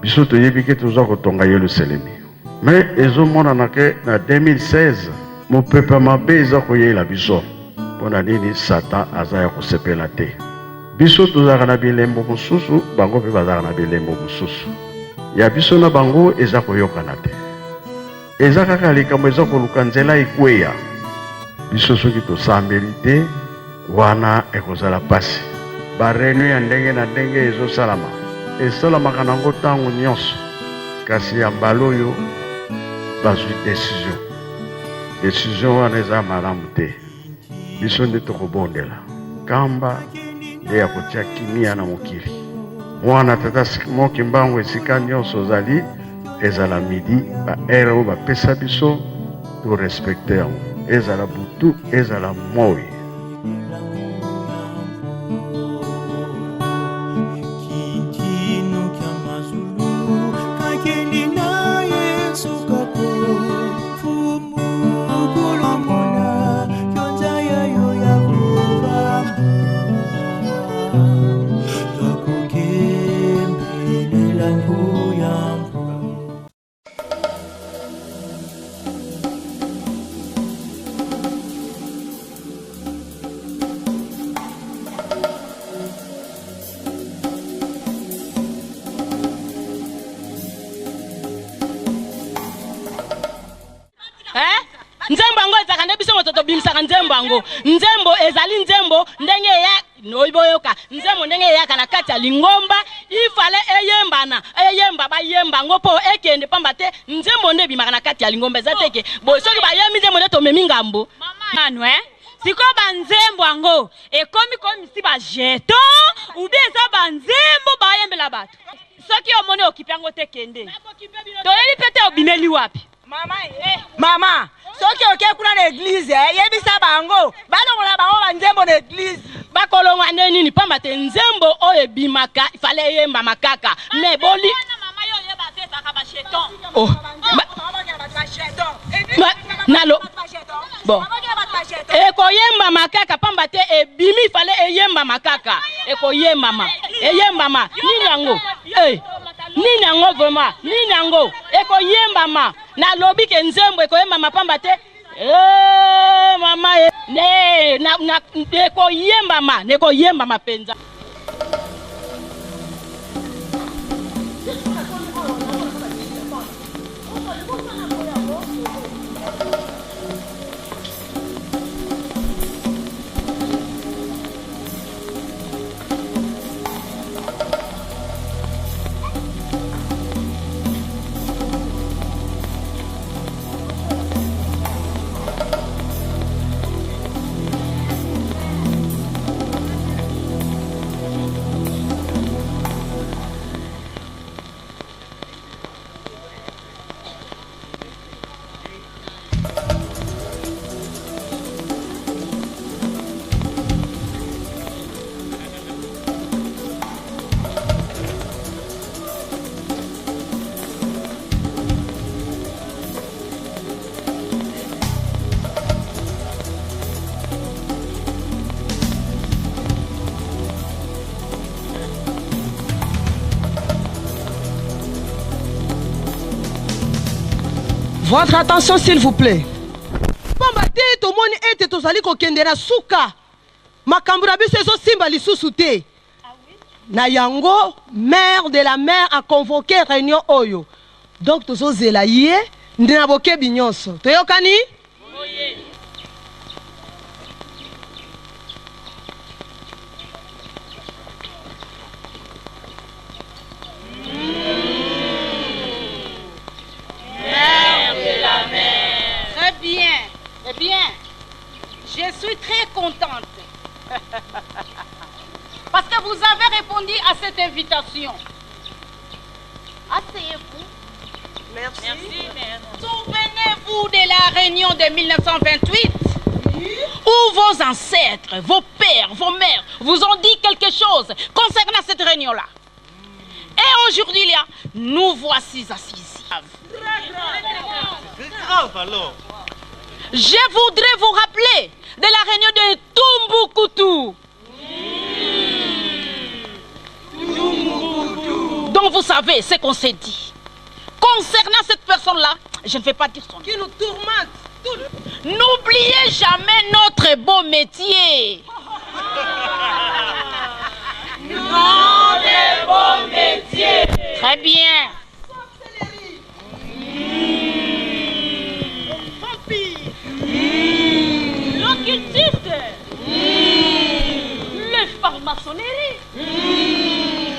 biso toyebi ke toza kotonga Yelusalemi. Mais ezomonana ke na 2016 mopepe mabe eza koyela biso. Mpona nini Satan aza ya kosepela te. Biso tozalaka na bilembo mosusu, bango mpe bazalaka na bilembo mosusu. Ya biso na bango eza koyokana te. Eza kaka likambo eza koluka nzela ekweya. Biso soki tosambeli te wana ekozala pasi. Bareunion ya ndenge na ndenge ezosalama. Esalamaka nango ntango nyonso. Kasi ya mbala oyo bazwi décision. Décision wana eza malamu te. Biso nde tokobondela. Kamba nde ya kotia kimia na mokili. Mwana tata moki mbango esika nyonso ozali ezala midi ba ere oyo bapesa biso to respecte yango. Ezala butu, ezala moi. Nzembo ezaka nde biso moto bimisaka nzembo. Nzembo ezali nzembo ndenge ya noiboyoka. Nzembo ndenge yaka na kati ya lingomba ifale eyemba bayemba ngo po ekende pamba te nzembo nde bimaka na kati ya lingomba zateke. Bo soki bayemi nzembo nde tomemi ngambo. Manu siko banzembo ango ekomi si ba jeton ou bien eza banzembo bayembela bato. Soki omoni okipe yango te kende. Toyebi pete obimeli wapi? Mama, soki oke kuna na église, yebisa bango, balongola bango banzembo na église. Bakolonga nini pamba te nzembo oyo bimaka ifale yemba makaka. Me boli mama yo yeba te saka ba jeton. Oh. Nalo. Bon. Ekoyemba makaka pamba te ebimi fale eyemba makaka. Ekoyemba ma. Eyemba ma. Nini yango? Nini yango vraiment? Nini yango? Ekoyemba ma. Na lobi ke nzembo ekoyemba ma pamba te. Mama na ekoyemba ma penza. Votre attention s'il vous plaît. Pamba te tomoni ete tozali kokendera suka. Makambura biso ezo simba lisusu te. Na yango, maire de la mer a convoqué réunion oyo. Donc tozo zela ye, ndina boke binyonso. Toyokani? Oye. Eh bien, je suis très contente. Parce que vous avez répondu à cette invitation. Asseyez-vous. Merci. Souvenez-vous de la réunion de 1928 où vos ancêtres, vos pères, vos mères vous ont dit quelque chose concernant cette réunion-là. Et aujourd'hui, là, nous voici assis ici. C'est grave alors. Je voudrais vous rappeler de la réunion de Tombouctou. Donc Comme vous savez ce qu'on s'est dit. Concernant cette personne-là, je ne vais pas dire son nom. Qui nous tourmente. N'oubliez jamais notre beau métier. Notre beau métier. Très bien. L'occultiste. Les francs-maçonneries.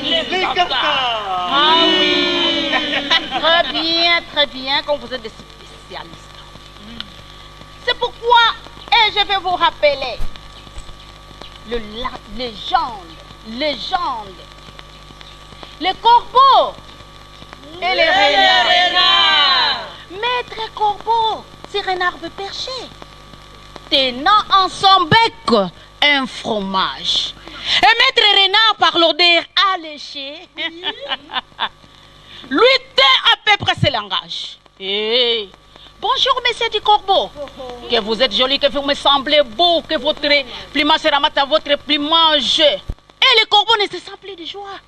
Les caca. Ah oui. Très bien, comme vous êtes des spécialistes. C'est pourquoi, et je vais vous rappeler, légende, les corbeaux et les renards. Maître Corbeau, c'est renard de perché, tenant en son bec un fromage. Et Maître Renard, par l'odeur alléchée, lui tait à peu près ce langage. Hey. Bonjour, monsieur du Corbeau. Que vous êtes joli, que vous me semblez beau, que votre plumage se ramasse à votre plumage. Et le corbeau ne se sent plus de joie.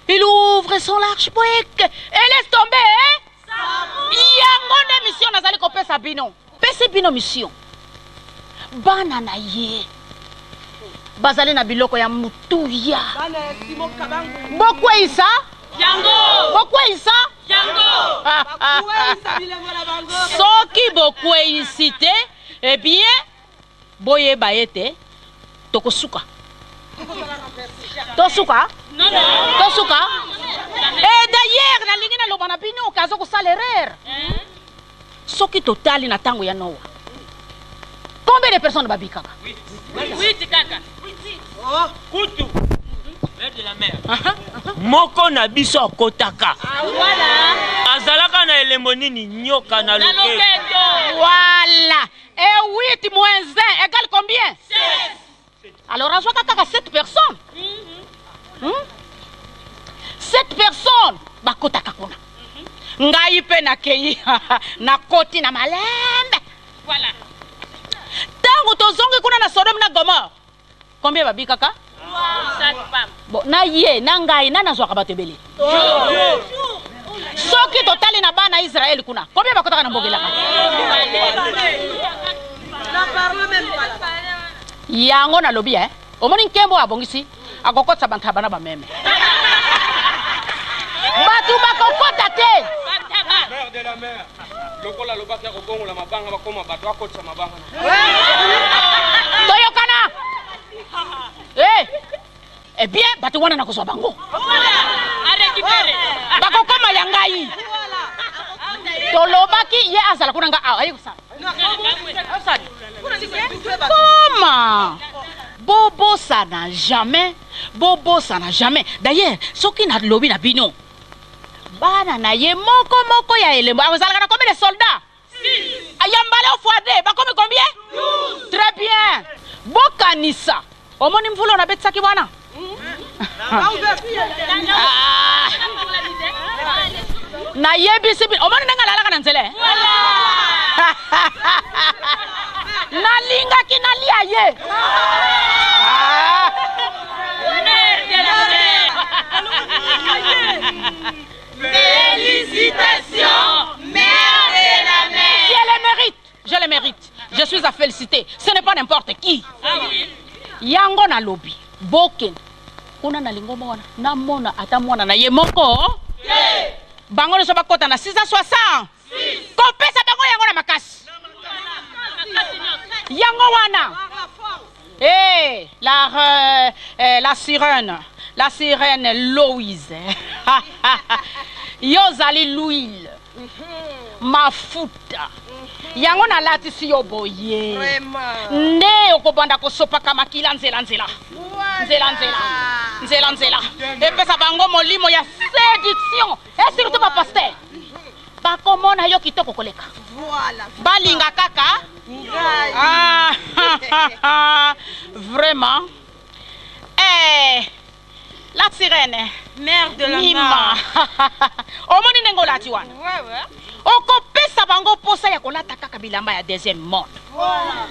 Il ouvre son large bec et laisse tomber, hein? Yango mission nazali ko pesa bino. Pesa bino mission. Bana na ye. Bazali na biloko ya mutuya. Bokwe isa? Yango. Bokwe isa? Yango. Soki bokwe isite, eh bien, boye baete, tokosuka. Tosuka? Non. Tosuka? Et d'ailleurs, na lingi na loba na bino kazo ko salaire. Soki totali na tango ya Noa. Combien de personnes babikaka? Oui, kaka. Oh, kutu. Mère de la mer. Moko na biso akotaka. Voilà. Azalaka na elembo nini nyoka na loketo. Voilà. Et 8 moins 1 égale combien? 7. Alors, on a 7 personnes. 7 personnes. Bakotaka kuna. Ngai pe na kei na koti na malembe. Voilà. Tango tozongi kuna na Sodome na Gomorrhe. Combien babikaka? 7 femmes. Bon, na ye, na ngai, na nazwaka bato ebele. Soki totali na bana Israël kuna. Combien bakotaka na mbogelaka? Yango na lobi, eh? Omoni nkembo abongisi, akokotsa bantu bana ba meme. Batu bakokota te. Mère de la mer. Lokola lobaki ya kokongola mabanga bakoma bato akotsa mabanga. Toyokana. Eh bien, batu wana nakozwa bango. A récupérer. Bakokoma yangai. Tolobaki ye azala kuna nga ayo kusala. Comment? Bobo ça n'a jamais. Bobo ça n'a jamais. D'ailleurs, ce qui n'a lobby na bino. Bana na ye moko ya elembo. Vous allez combien de soldats? 6. Ayambale au foide. Ba combien? 12. Très bien. Bokanisa. Omoni mvulo na betsaki bwana. Na yebisi omoni nanga lalaka na nzele. Nalinga kinalia ye. Félicitations, mère de la mer. Je le mérite. Je suis à féliciter. Ce n'est pas n'importe qui. Yango na lobi. Boken. Kuna na lingo mwana. Na mona ata mwana na ye moko. Bango so bakota na 660. Kopesa bango yango na makasi. Yango wana. La sirène Louise. Yozali l'huile. Mafuta. Yango na latisi yo boye. Ne okobanda kosopa kama kila nzela. Nzela. Epesa bango molimo ya séduction. Et surtout ba pasteur. Ba komona yo kitoko koleka. Voilà. Balinga kaka. Vraiment. La sirène. Mère de la Mima. mer. Omoni nengo lati wana. Ouais. Okopesa bango posa ya kolata kaka bilamba ya deuxième monde. Voilà.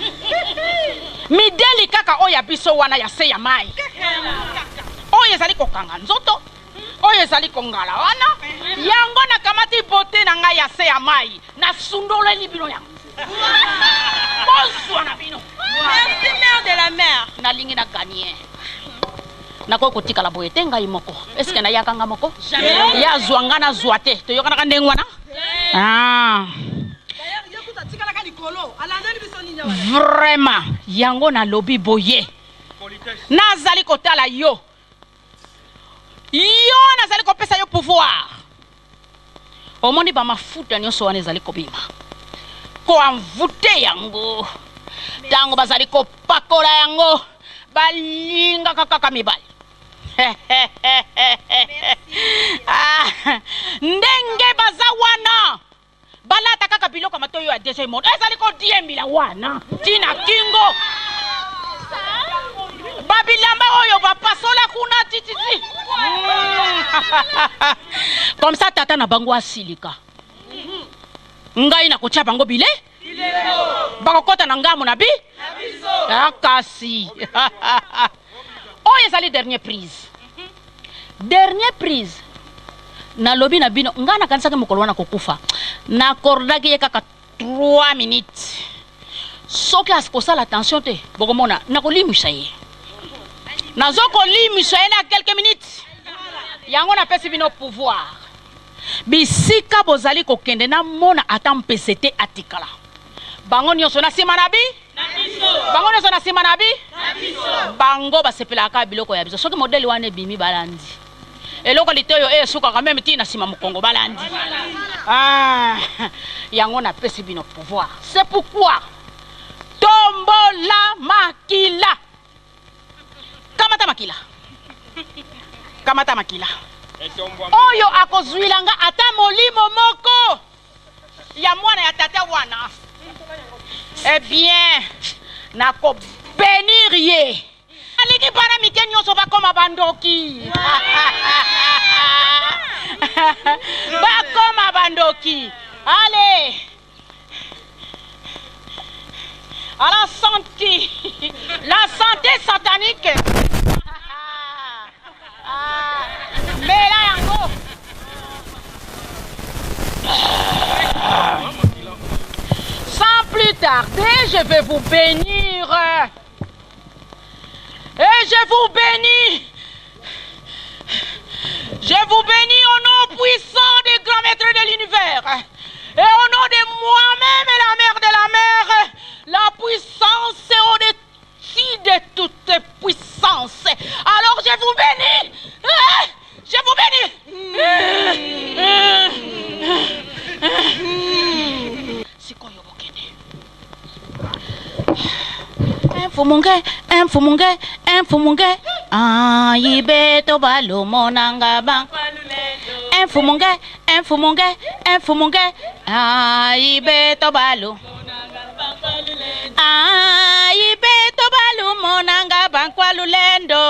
Mideli kaka oya biso wana ya se ya mai. Oya ezali kokanga nzoto. oyo ezali kongala wana yango nakamati bote na ngai ya se ya mai nasundoleli bino yango bozwa na bino. Merci mère de la mer. nalingi na gagner nakoki kotikala boye te ngai moko eske nayaka nga moko ya zwa nga na zwa te toyokanaka ndenge wana. Vraiment yango nalobi boye nazali kotala yo nazali kopesa yo pouvoir omoni bamafuta nyonso wana ezali kobima koanvute yango ntango bazali kopakola yango balingaka kaka mibali. Ndenge baza wana balata kaka biloko matoyo ya deja monde ezali kodiembila wana tina kingo babilamba oyo bapasola kuna tititi. Comme ça tata na bango asilika ngai na kotia bango bile bakokota na ngamu na biso kasi. Oyo ezali dernier prise. Dernier prise na lobi na bino nga nakanisaki mokolo wana kokufa nakordaki ye kaka 3 minutes soki asikosala attention te bokomona nakolimisa ye nazokolimisa ye na quelques minutes yango napesi bino pouvoir bisika bozali kokende na mona ata mpese te atikala bango nyonso na nsima na bango nyonso na nsima na bango basepelaka biloko ya biso soki modeli wana ebimi balandi eloko liteyo esukaka meme tina nsima mokongo balandi. Yango napesi bino pouvoir. C'est pourquoi tombola makila kamata makila oyo akozwilanga ata molimo moko ya mwana ya tata wana. Eh bien nakobénir ye aliki para mike nyonso bakoma bandoki. Bakoma bandoki. Allez à la santé satanique. Mais là yango sans plus tarder je vais vous bénir et je vous bénis au nom puissant des grands maîtres de l'univers et au nom de moi-même et la mère de la mer, la puissance est au-dessus de toute puissance. Alors je vous bénis. Je vous bénis. Sikoyo bokende. Infumunge. Ibeto balo monanga bang. Infumunge. Ibeto balo. Ibeto balo monanga bang kwalulendo.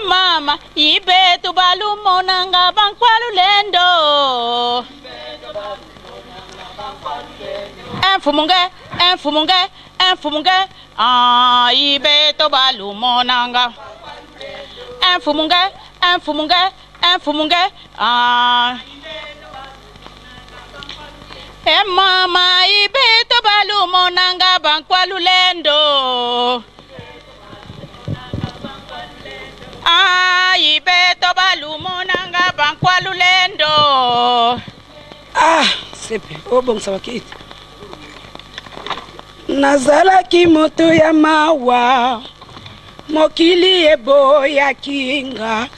Mama, ibeto balo monanga bang kwalulendo. Infumunge. Ibeto balo monanga. Infumunge. Mama, ibeto balo monanga bang kwalulendo. Ibeto balo monanga bang kwalulendo. Sepe, obongisa bakiti. Nazalaki moto ya mawa, mokili eboya kinga,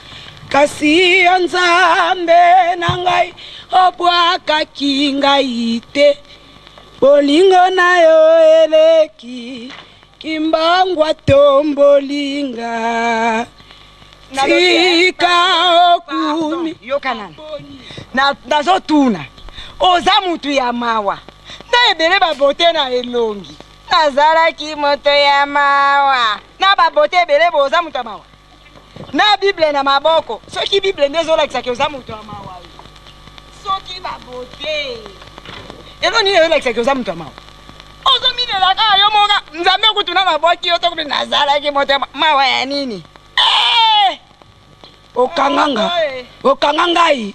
kasi Nzambe na ngai obwakaki ngai te. Bolingo na yo eleki, kimbangwa tombolinga. Tika okumi. Yokanana. Nazo tuna. Oza mutu ya mawa. Na ebele babote na elongi. Nazalaki moto ya mawa. Na babote ebele boza mutu ya mawa. Na Bible na maboko. Soki Bible ndezolakisa ke oza mutu ya mawa. Soki babote. Elo ni elakisa ke oza mutu ya mawa. Ozo minelaka yo monga. Nzambe kutuna maboko yo tokubi nazalaki moto ya mawa ya nini? okanga ngai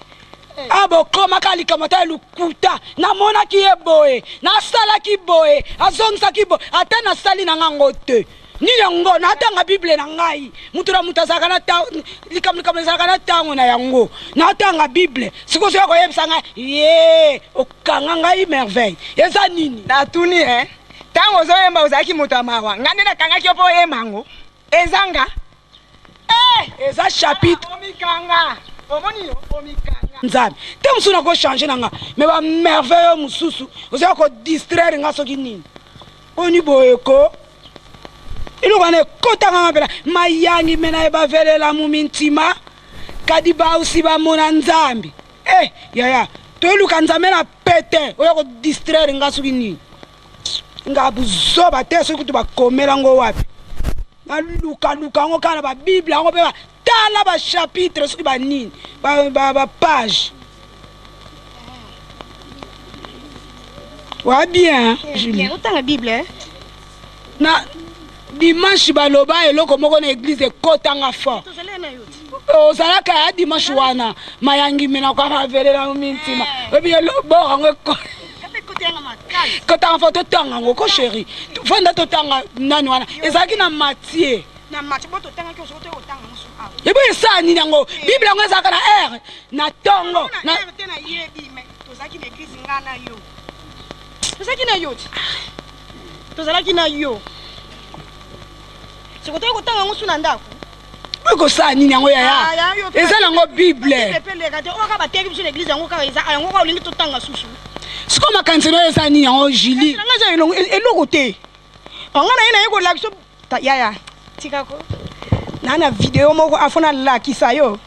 abokomaka likambo ta lukuta namonaki ye boye nasalaki boye azongisaki boye ata nasali na ngango te nini yango natanga bible na ngai mutu na mutu azalaka na likambo ezalaka na ntango na yango natanga bible sikoyo soki akoyebisa ngai ye okanga ngai merveille eza nini natuni ntango ozoyemba ozalaki moto ya mawa ngai nde nakangaki yo mpo oyemba yango ezanga eza chapitre omikanga omoni yo omikanga nzambe te mosusu nakochange na nga me bamerveille mosusu ozala kodistraire nga soki nini oni boyeko eloko wana ekotanga nga mpela mayangi me na ye bavelela mumi ntima kadi bausi bamona nzambe yaya toyeluka nzambe na pete oya kodistraire nga soki nini nga buzoba te soki kutu bakomela ngo wapi nalukaluka yango kaka na babible yango mpe batala bachapitre soki banini bapage wa bien Julie otanga bible na dimanche baloba eloko moko na église ekotanga fort ozalaka ya dimanche wana mayangi mena kaka avelela mintima oyebi eloboko yango kotanga fo totanga yango ko chéri fanda totanga nani wana ezalaki na matie yebo esa nini yango bible yango ezalaka na aire na ntongo tozalaki na yo sikotoki kotanga yango su na ndako ekosala nini yango yaya eza nango bible oka bateki biso na eglize yango kaka yango kaka olingi totanga susu sikoyo makanisi nayo eza nini yango Julie nanga eza eloko te onga na ye na ye kolakisa yaya tikako na video moko afo nalakisa yo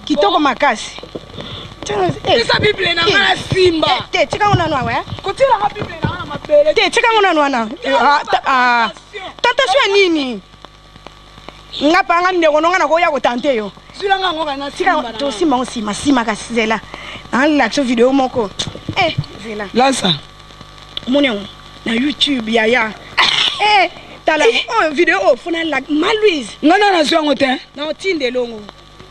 kitoko makasi eza bible nanga na simba te tikango nanu awa kotielanga bible nanga na mabele te tikango nanu wana tentation ya nini nga panga ndeko nonga na koya kotante yo zulanga ngo kana simba to simba ngo sima kasi zela nalakisa video moko zela lasa moni na YouTube yaya tala video funa la Malouise ngana na zwango te na otinde longo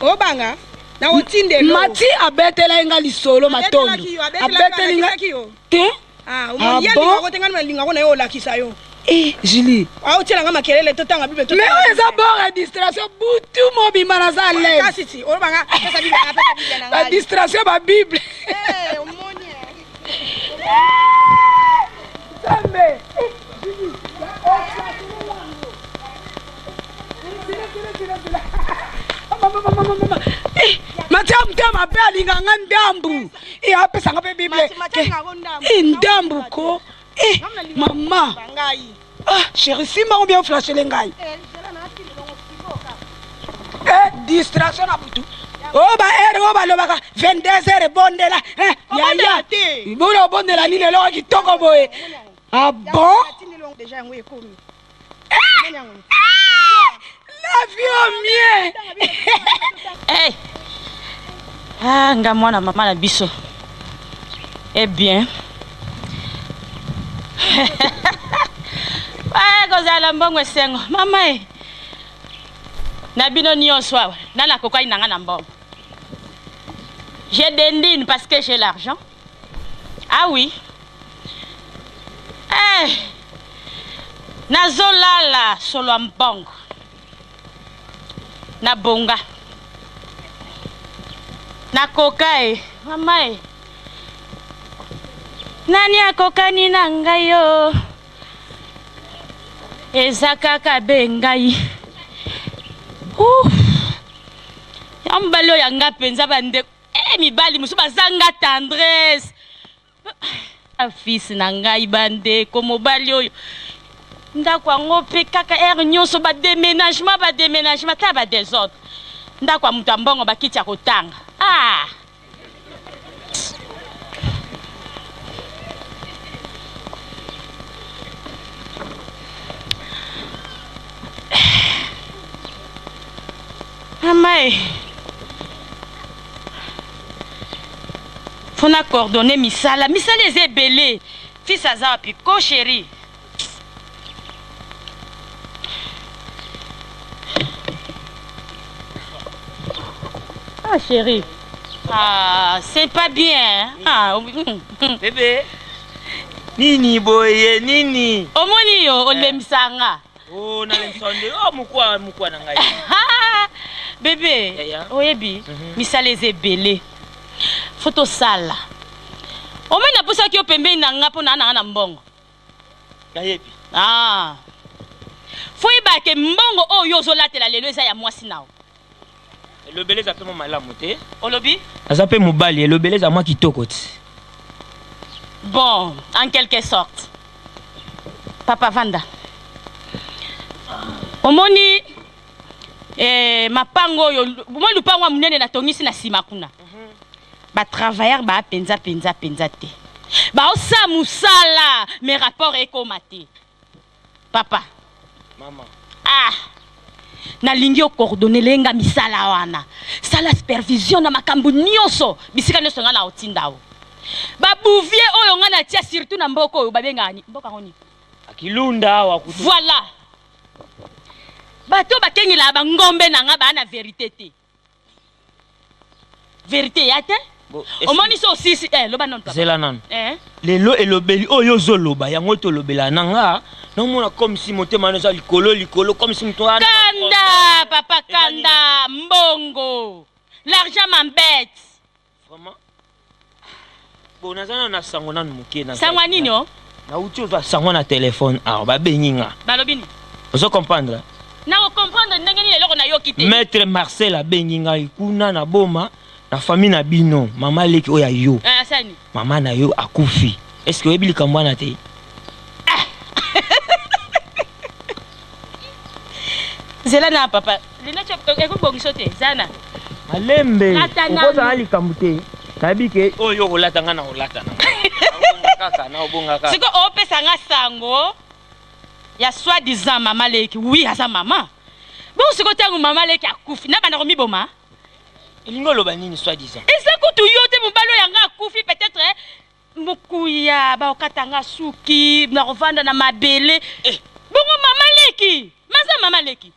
obanga na otinde longo mati abetela inga lisolo matondo abeteli nga te umoni yali ngo tenga linga na yo lakisa yo Julie aotielanga makelele totanga bible mais eza bora distraction butu mobimba na za lève kasi obanga pesa bible na la distraction ba bible umoni Sambe matia mtema mabe alinganga ndambu apesanga mpe bible ndambu ko mama chéri simba ngo bien flashele ngai distraction na butu oba ere oba lobaka 22 heures bondela yaya bona bondela nini eloko kitoko boye bon la vie au mieux nga mwana mama na biso bien kozala mbongo esengo mama na bino nyonso awa nana kokani nanga na mbongo j'ai des lignes parce que j'ai l'argent ah oui nazolala solo ya mbongo na bonga nakoka mama nani akokani na ngai yo eza kaka be ngai ya mobali oyo yanga mpenza bandeko mibali mosusu bazanga tendresse afisi na ngai bandeko mobali oyo ndako yango mpe kaka ere nyonso bademénagement ta badésordre ndako ya moto ya mbongo bakiti ya kotanga mama fona coordonner misala eza ebele fils aza wapi ko chéri va chérie? Ah, c'est pas bien. Ah, bébé. Nini boye, nini. Omoni yo, olemsanga. Oh, nalemsonde. Oh, mukwa na ngai. Bébé, oyebi, misala ezebele. Photo sala. Omena pusa ki opembe na nga po na mbongo. Nayebi. Ah. Foi ba ke mbongo oyo ozolatela lelo eza ya mwasi nao. Elobele za pe mo malamu te. Olobi? Aza pe mobali, elobele za mwa kitoko ti. Bon, en quelque sorte. Papa Vanda. Omoni mapango yo, moi lupango munene na tongisi na sima kuna. Ba travailleur ba penza te. Ba osa musala, mes rapports ekomate. Papa. Maman. Ah. Na lingi o coordonner lenga misala wana. Sala supervision na makambu nyonso, bisika nyonso nga na otindao. Ba bouvier oyo nga na tia surtout na mboko oyo babengani. Mboka ngoni. Akilunda wa kutu. Voilà. Bato bakengela ba ngombe na nga ba na vérité te. Vérité ya te? Omoni so sisi loba non papa. Zela nan. Lelo elobeli oyo zoloba yango to lobela nanga. Non mona comme si motema no za likolo comme si mto ana. Kanda papa kanda mbongo. L'argent m'embête. Vraiment? Bon nazana na sango nanu muke na. Sango nini o? Na uti oza sango na téléphone ba beninga. Balobini. Ozo comprendre? Na o comprendre ndenge ni eloko na yo kité. Maître Marcel abenginga ikuna na boma na famille na bino mama leki oya yo. Asani. Mama na yo akufi. Est-ce que oyebi likambo na te? Zela na papa. Lina chop eko bongiso te zana. Malembe. Okoza na likambo te. Tabi ke oyo olata nga na olata na. Kaka na obonga kaka. Siko opesa nga sango. Ya soi-disant mama leki. Oui, asa mama. Bon siko tangu mama leki akufi. Na bana komi boma. Elingo loba nini soi-disant? Esa kutu yote mobalo yanga akufi peut-être mukuya ba okatanga suki na rovanda na mabele. Bongo mama leki. Masa mama leki.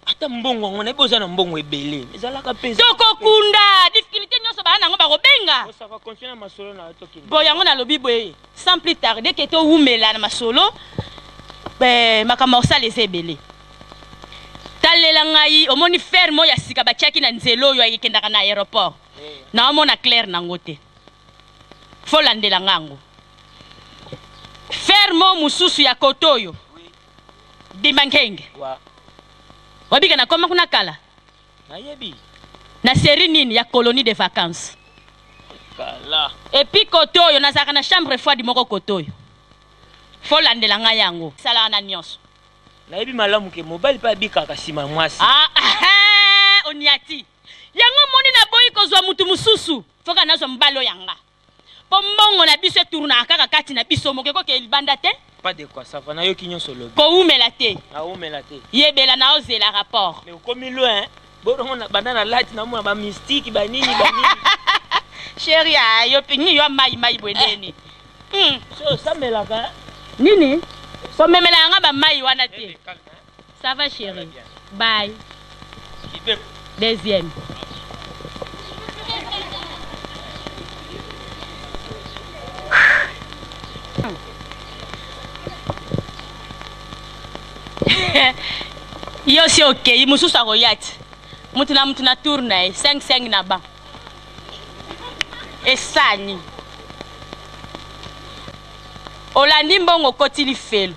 Ata mbongo ngona eboza na mbongo ebele. Ezalaka pesa. Toko kunda, difficulté nyonso ba nango ba kobenga. Ça va continuer na masolo na toki. Bo yango na lobi boye. Sans plus tarder que to wumela na masolo. Makama osala ezebele. Talela ngai omoni fermo ya sika bachaki na nzelo yo ayekendaka na aéroport. Na omona clair nango te. Fo landela ngango. Fermo mususu ya kotoyo. Dimankenge. Wa. Wabika na koma kuna kala. Nayebi. Na série nini ya colonie de vacances. Kala. Et puis kotoyo nazaka na chambre froide moko kotoyo. Fo landela nga yango. Sala na nyonso. Nayebi malamu ke mobile pa bikaka sima mwasi. Oniati. Yango moni na boyi kozwa mutu mususu. Foka nazo mbalo yanga. Po mbongo na biso tourna kaka kati na biso mokeko ke libanda te. Pas de quoi ça va na yo kinyo solo. Ko umela te. Umela te. Yebela na ozela rapport. Mais komi loin. Borongo na banana light na mona ba mystique ba nini ba nini. Chérie yo pinyi yo mai bwendeni. So ça me la ka. Nini? So memela nga ba mai wana te. Ça va chérie. Bye. Deuxième. Yo si okay, mususu akoyati. Mutu na tourna 5 na ba. Esani. Olandi mbongo kotili felo.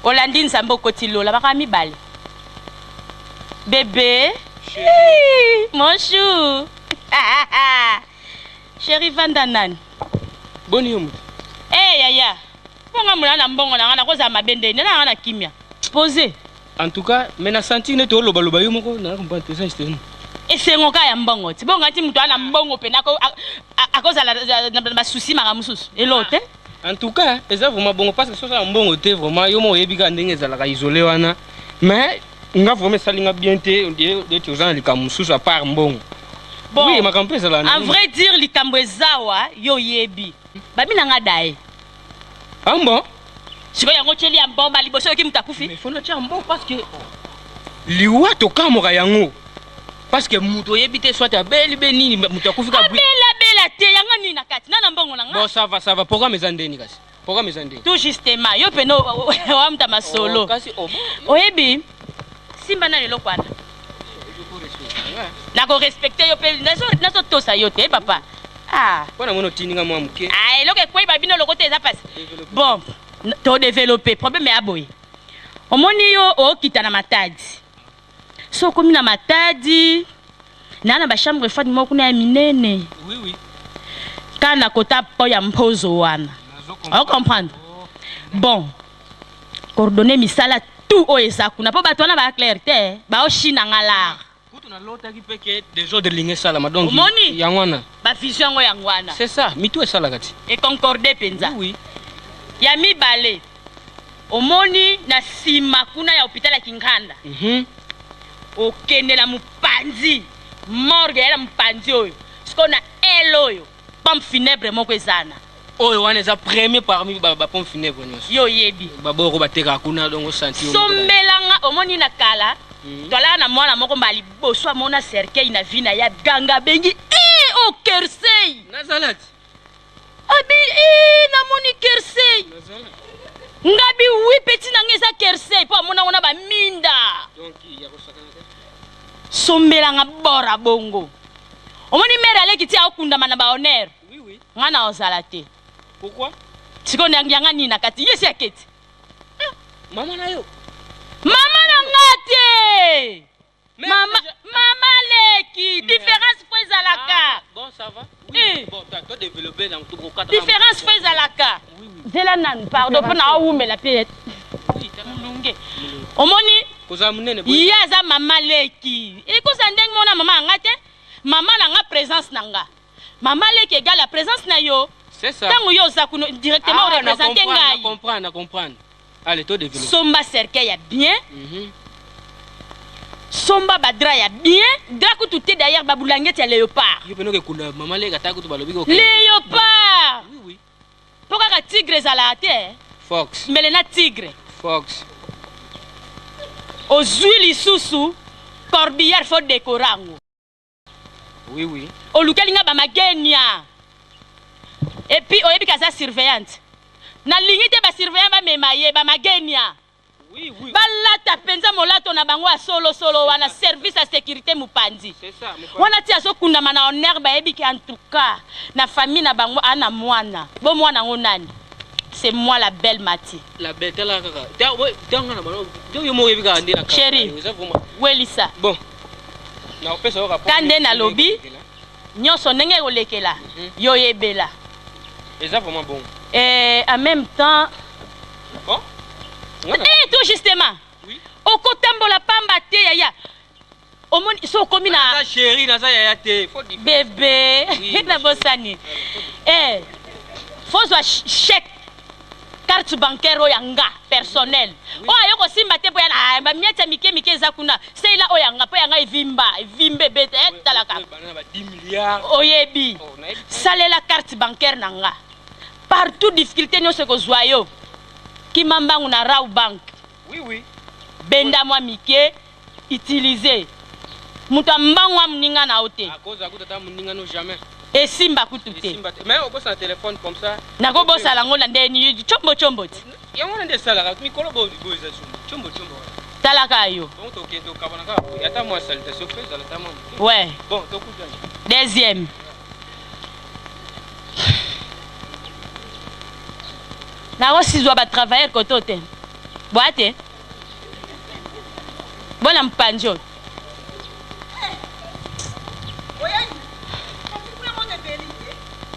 Olandi nzambo kotili lola baka mibale. Bébé. Mon chou. Chérie Vandanan. Boni yomu. Yaya. Ponga mulana mbongo na ngana koza mabende na ngana kimia. Posé. En tout cas, mais na senti ne to loba yo moko na comprendre te ça c'était. Esengo ka ya mbongo. Ti bonga ti mutu ana mbongo pe nako akoza na souci maka mususu. Elote. En tout cas, eza vraiment bon parce que ça mbongo te vraiment yo mo yebika ndenge ezalaka isolé wana. Mais nga vraiment salinga bien te de tu uzana likamususu à part mbongo. Bon, oui, ma campagne ça là. En vrai dire likambo ezawa yo yebi. Babi na nga dae. Ah bon? Siko yango cheli ya mbomba liboso ki mutakufi. Mais faut na tia mbongo parce que liwa to kamora yango. parce que muto yebite soit abeli benini muto akufika bui bela te yanga nini na kati nana mbongo na nga bon ça va pourquoi mes andeni kasi pourquoi mes andeni tout justement yo peno wa mta masolo kasi oyebi simba na lelo kwana na ko respecter yo pe nazo tosa yo te papa Bona mono tininga mwa muke. Eloko ekwe babino loko te eza passe. Bon, to développer problème ya boy. Omoni yo okita na matadi. So komi na matadi na ba chambre fade moko na minene. Oui. Kana kota po ya mpozo wana. On comprendre. Bon. Coordonner misala tout o eza kuna po bato na ba clarté, ba o china ngala. Na lota ki peke des autres lignes sala madongi Moni yangwana ba vision ngo yangwana c'est ça mitu esala kati et concordé penza oui ya mibale omoni na sima kuna ya hôpital ya Kinkanda okende na mupanzi morgue ya mupanzi oyo siko na eloyo pompe funèbre moko ezana oyo wana eza premier parmi ba pompe funèbre nyonso yo yebi baboko bateka kuna dongo senti sombelanga omoni na kala tola na mwana moko mbali boso amona cercueil na vina ya ganga bengi o kersei nazalat abi na moni kersei ngabi wi petit na ngeza kersei po amona ona ba minda donc ya ko sakana sombelanga bora bongo omoni mère aleki ti akunda mana ba honneur oui ngana ozalate pourquoi siko nyanga nini na kati yesi aketi mama na yo Mama Nangate! Mama Leki! Différence fait à la carte! Bon, ça va? Oui. Bon, tu as développé dans tout le cadre. Différence fait à la carte! Zelanan, pardon, pour na ou mais la pièce. Oui, Omoni? Yaza Mama Leki. Et quand ça ndeng mona Mama Nangate, Mama Nanga présence Nanga. Mama Leki égale la présence na yo. C'est ça. Tant yo ça directement représenter ngai. Comprendre. Allez, toi développe. Somba cercueil ya bien. Somba badra ya bien. Draku tout est d'ailleurs baboulanguette ya léopard. Yo peno ke kuna mama le gata kutu balobi ko. Léopard. Oui. Pourquoi ka tigre zala te? Fox. Melena tigre. Fox. Ozui lisusu corbillard faut décorango. Oui. Olukelinga ba magenia. Et puis oyebi kaza surveillante. Na lignité ba surveillant ba memaye ba magenia. Oui. Ba lata penza molato na bango a solo wana service à sécurité mupandi. C'est ça. Wana ti aso kunda mana honneur ba yebi ki en tout cas na famille na bango ana mwana. Bo mwana ngonani. C'est moi la belle Mati. La belle là kaka. T'as ngana balo. Yo mo yebi ka ndina. Chérie. Welisa. Bon. Na opesa yo rapport. Kande na lobby. Nyonso ndenge olekela. Yo yebela. Et ça vraiment bon. Et en même temps, bon? Et tout justement, oui. Au kotambola pamba te yaya. Au monde so komina. Na chérie na ça yaya te. Bébé, na bosani. Faut soit chèque carte bancaire oyanga personnel. Oh ayoko simba te boyana ba mieta mike za kuna. C'est là oyanga po yanga vimbe bete talaka. Ba 10 milliards. Oyebi. Sale la carte bancaire nanga. Partout difficulté nous ce que joyeux qui m'embang na Rau Bank. Oui. Benda moi mike utiliser. Muta mbangwa mninga na ote. À cause akuta mninga no jamais. Et simba kutute. Mais on bosse un téléphone comme ça. Na go bossa lango na ndeni chombo. Ya ngona nde sala ka mikolo bo boza chombo. Talaka yo. Donc to kento kabana ka. Yata moi salutation fait dans la tamon. Ouais. Bon, to kuja. Deuxième. Na aussi doit ba travailler côté hôtel. Boate. Bona mpanjo.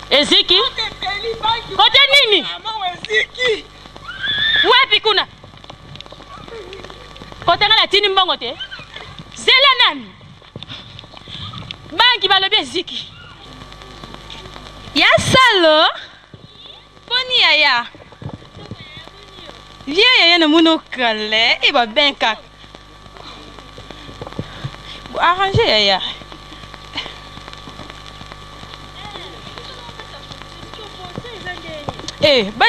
Eziki? Kote nini? Wapi kuna? Kote ngala tini mbongo te? Zela nani? Banki balobi Eziki. Ya salo? Poni yaya. Viens na muno kale e ba ben kak. Bu arranger yaya.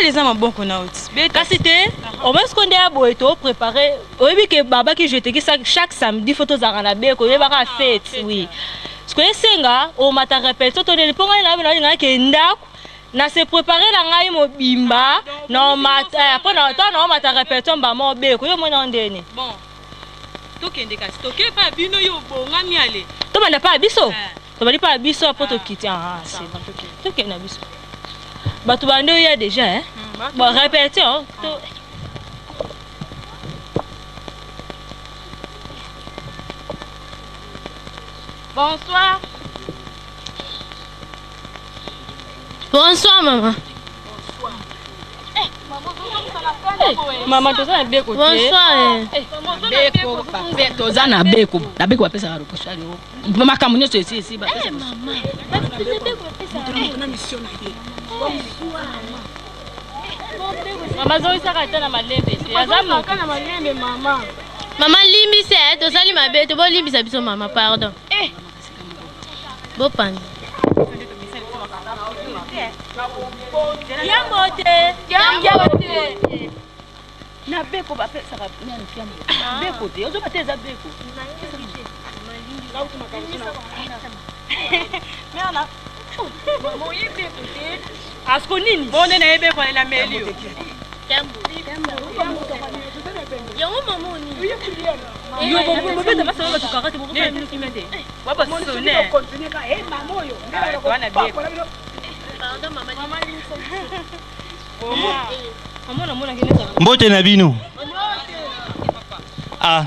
les hommes bon qu'on a aussi. Cassité, au moins ce qu'on a beau et tout préparé. Oui, que baba qui je te dis chaque samedi photos à la baie, qu'on va faire fête, oui. Ce que c'est là, on m'a répété, on est pour un qui est na se préparer la ngai mo bimba na mata après na temps na mata répéter mbamo be ko yo mona ndene bon to kende kasi to ke pa bino yo bonga mi ale to banda pa biso to bali pa biso apo to kiti c'est to kende biso ba to bando ya déjà hein bon répéter to bonsoir. Bonsoir, maman. Maman, tu as un béco. Bonsoir. Tu as un béco. La béco a fait ça. Maman, comme nous sommes ici. Maman, limbi c'est, tu as limbi c'est, tu as limbi c'est, maman, pardon. Bon pan. Na beko ba pesa ba nani fiambo beko te ozo bateza beko Mena mo yipe kote asko nini bonde na ebe kwa la melio tembo yango mama ni yo bo beta basa ba tukakati bo kwa minuti mende baba sone mama yo wana beko pardon mama mbote na bino ah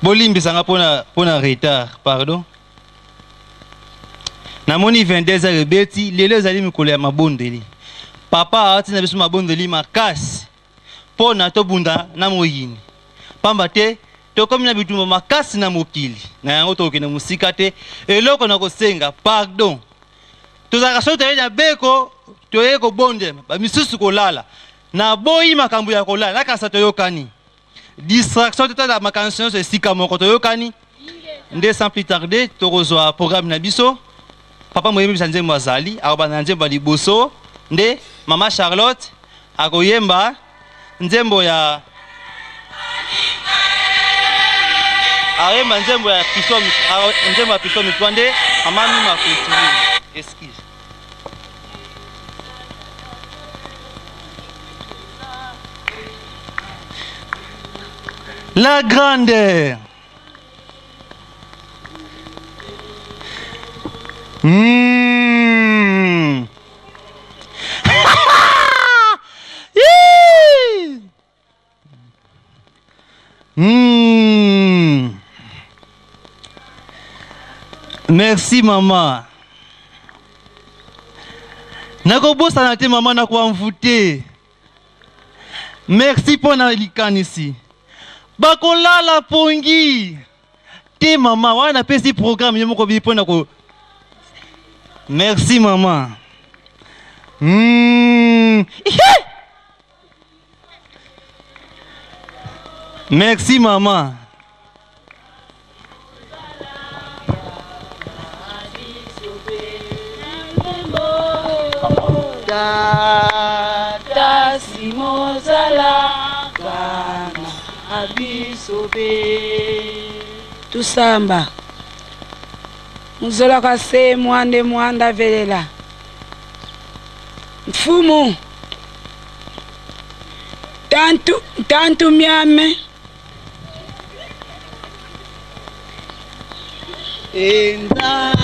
bolimbisanga pona retard pardon namoni 22 heures beti lelo ezali mikolo ya mabondeli papa atina biso mabondeli makasi pona tobunda na moyini pamba te tokomi na bitumba makasi na mokili na yango tokende musika te eloko na kosenga pardon tozalaka so toye na beko toye kobondema bamisusu kolala na boyi makambo ya kolala nakasa toyokani distraction totala makanisi nyonso esika moko toyokani nde sans plus tarder tokozwa programme na biso papa moyembisa nzembo azali akobanda na nzembo ya liboso nde mama Charlotte akoyemba nzembo ya ayemba nzembo ya piso mitwa nde mama mima continue excuse. La grandeur. Merci maman. Nakobosa na te maman nakoamvute. Merci pour na likanisi. Bakolala pongi. Te maman wana pesi programme yo moko bipo na ko. Merci maman. Merci maman. Dada simozala kana abisobe tusamba muzola kase mwanda velela mfumu tantu myame enda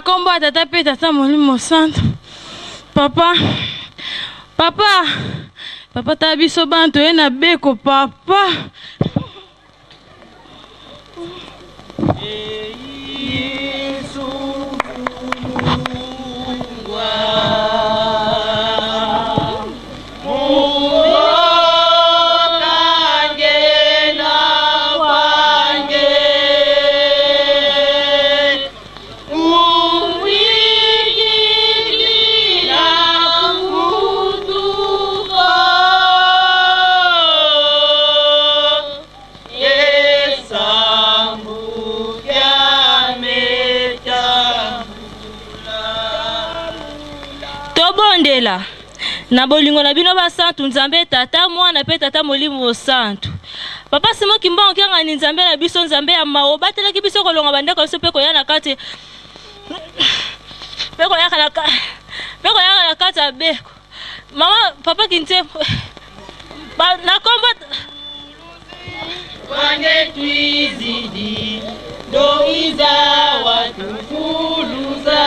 kombo tata pe tata molimo santo papa ta biso banto ye na beko papa Yesu Na bolingo na bino ba santu nzambe tata mwana pe tata molimo santu. Papa simo kimba okenga ni nzambe na biso nzambe ya mawo batelaki biso kolonga bandeko biso pe koyana kati. Pe koyana kati abeko. Mama papa kinte ba na komba Wange tuizidi doiza watufuluza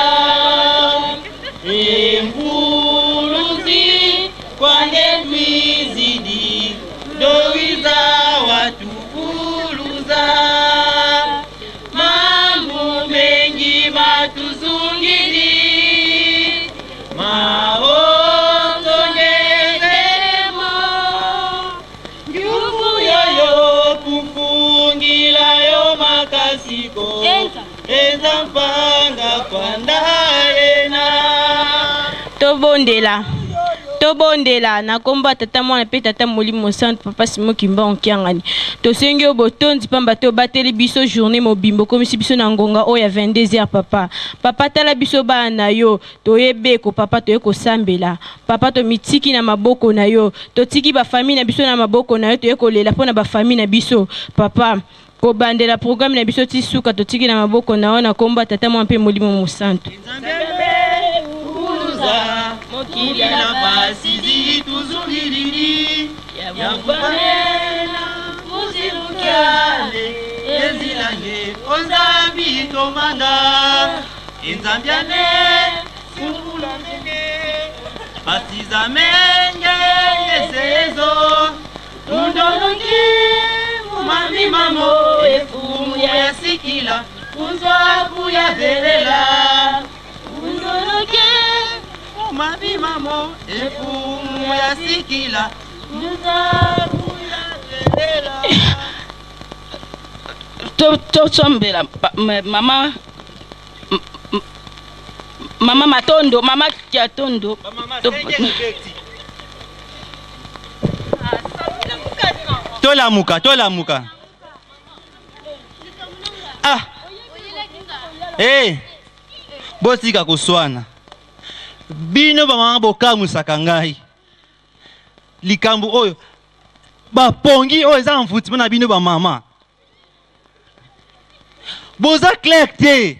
Mfuluzi kwange twizidi doiza watufuluza mambo mengi matuzungili maozonyezemo nguvu yoyo kufungila yo makasiko eza mpanga kwandaena tobondela na komba tata mwana pe tata molimo santu papa simo kimba onkiangani tosengi o botondi pamba to bateli biso journée mobimbo komisi biso na ngonga oyo ya 22h papa tala biso bana na yo toyebeko papa toye kosambela papa to mitiki na maboko na yo totiki ba famille na biso na maboko na yo toye kolela pona ba famille na biso papa kobandela programme na biso ti suka totiki na maboko na yo na komba tata mwana pe molimo mosantu mokili na basizi tuzungilili ya mbanena muzilukyale ezilange onzambi tomanga enzambiane sumbulamenge basiza menge esezo tundolongi mumami mamo efumu ya sikila unzwaku ya belela tundolongi mami mamo efumu ya sikila tosombela mama matondo mama kiatondo tolamuka ah bosika koswana bino bamama bokamusaka ngai likambo oyo bapongi oyo eza mfuti mpona bino bamama boza clair te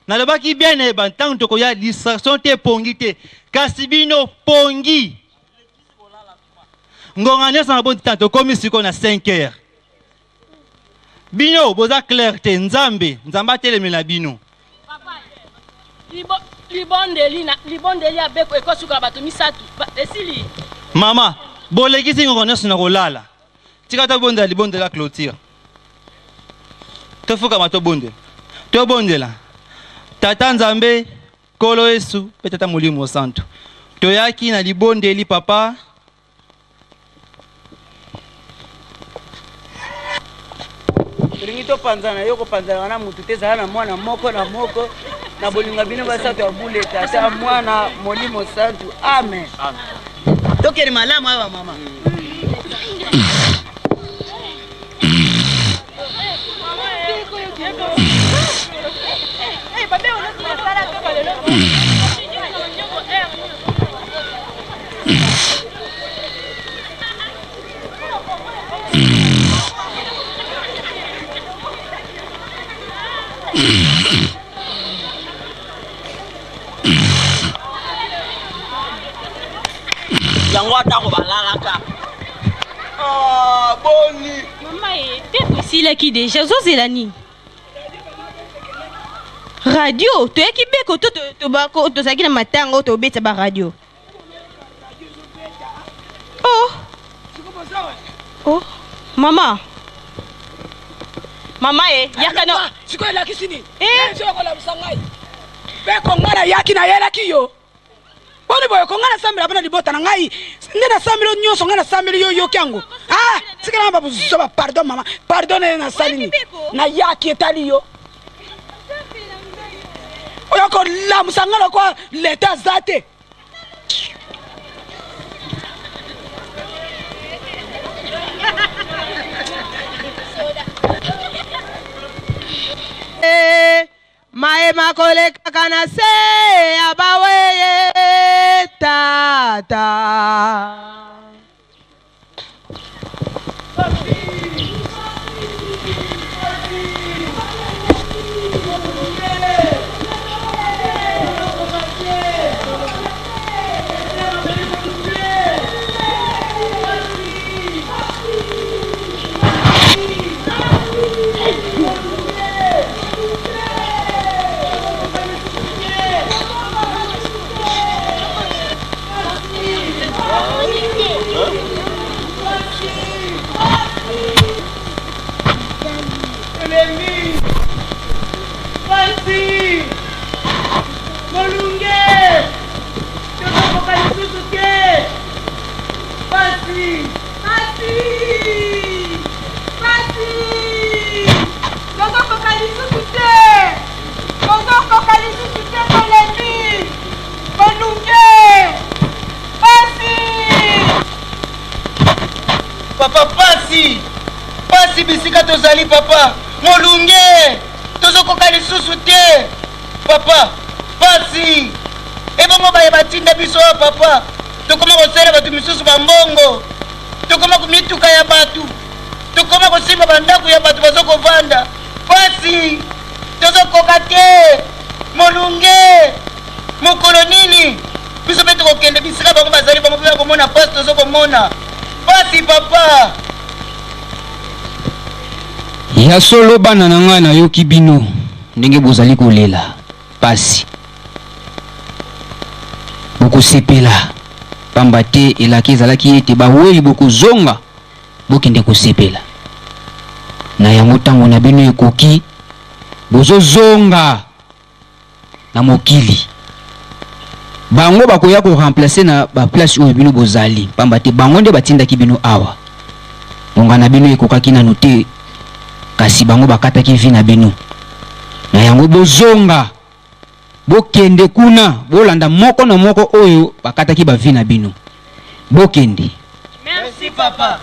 nalobaki bien nayeba ntango tokoya distraction te pongi te kasi bino pongi ngonga nyonso na boni ntango tokomi sikoyo na 5h bino boza clair te nzambe atelemela bino libondeli abeko ekosuka bato misatu esili mama bolekisi ngongo nyonso na kolala tika tobondela libondela clôture tofukama tobondela tata nzambe kolo yesu mpe tata molimo santu toyaki na libondeli papa tolingi topanzana yo kopanzana na mutu te ezala na mwana moko na moko na bolingo bino basantu ya buleta ata mwana molimo santu amen tokende malamu ayo bamama yango atako balalaka boni mama te tosilaki deja ozozela nini radio toyaki beko to tozalaki na matanga oyo tobeta baradio oh mama sikoyo elakisi nini sokolamisa ngai beko ngai nayaki nayelaki yo Boni boy ko ngana sambira bana libota na ngai. Ndena sambiro nyonso ngana sambiro yo kyango. Ah, sikana mba buzoba pardon mama. Pardon na salini. Na yaki etali yo. Oyo ko la musangala kwa leta zate. Mae makole kakana se abawe tata. Papa pasi pasi bisika tozali papa molunge tozokoka lisusu te papa pasi ebongo baye batinda biso papa tokoma kosala bato misusu bambongo tokoma kumituka ya bato tokoma kosimba bandako ya bato bazokovanda pasi tozokoka te molunge mokolo nini biso mpe tokokende bisika bango bazali bango mpe bakomona pasi tozokomona pasi papa ya solo bana na ngai nayoki bino ndenge bozali kolela pasi bokosepela pamba te elaki ezalaki ete baweli bokozonga bokende kosepela na yango ntango na bino ekoki bozozonga na mokili bango bakoya koremplace na baplace oyo bino bozali pamba te bango nde batindaki bino awa ngonga na bino ekokaki nanu te kasi bango bakataki vi na bino na yango bozonga bokende kuna bolanda moko na moko oyo bakataki bavi na bino bokende. Merci papa.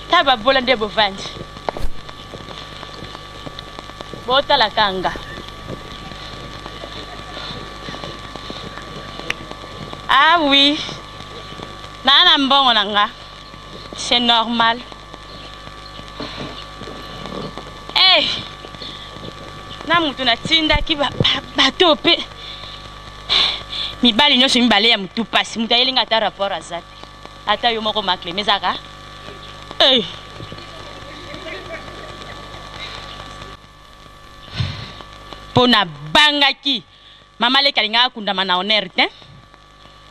Taba bola nde bovandi botala kanga ah oui nana mbongo nanga c'est normal eh na mutu natindaki bato pe mibali nyonso mibale ya mutu pasi mutu ayelinga ata rapport aza te ata yo moko makle mezaka eh pona bangaki mama leki alingaka kundama na honneur te